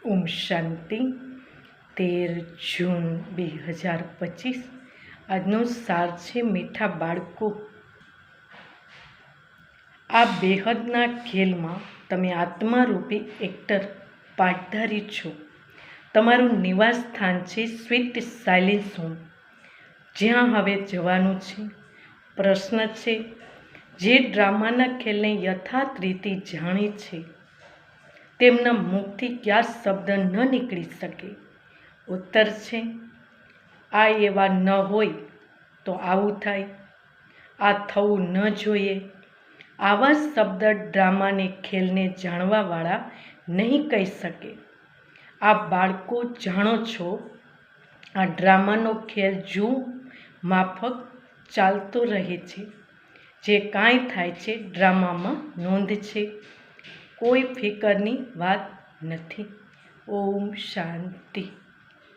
ઓમ શાંતિ 13 જૂન 2025 આજનો સાર છે મીઠા બાળકો। આ બેહદના ખેલમાં તમે આત્મારૂપી એક્ટર પાઠધારી છો। તમારું નિવાસ સ્થાન છે સ્વીટ સાયલેન્સ હોમ, જ્યાં હવે જવાનું છે। પ્રશ્ન છે, જે ડ્રામાના ખેલને યથાર્થ રીતે જાણે છે તેમના મુખથી કયા શબ્દ ન નીકળી શકે? ઉત્તર છે, આ એવા ન હોય તો આવું થાય, આ થવું ન જોઈએ। આવા શબ્દ ડ્રામાને ખેલને જાણવાવાળા નહીં કહી શકે। આ બાળકો જાણો છો, આ ડ્રામાનો ખેલ જૂ માફક ચાલતો રહે છે। જે કાંઈ થાય છે ડ્રામામાં નોંધ છે, કોઈ ફિકરની વાત નથી। ઓમ શાંતિ।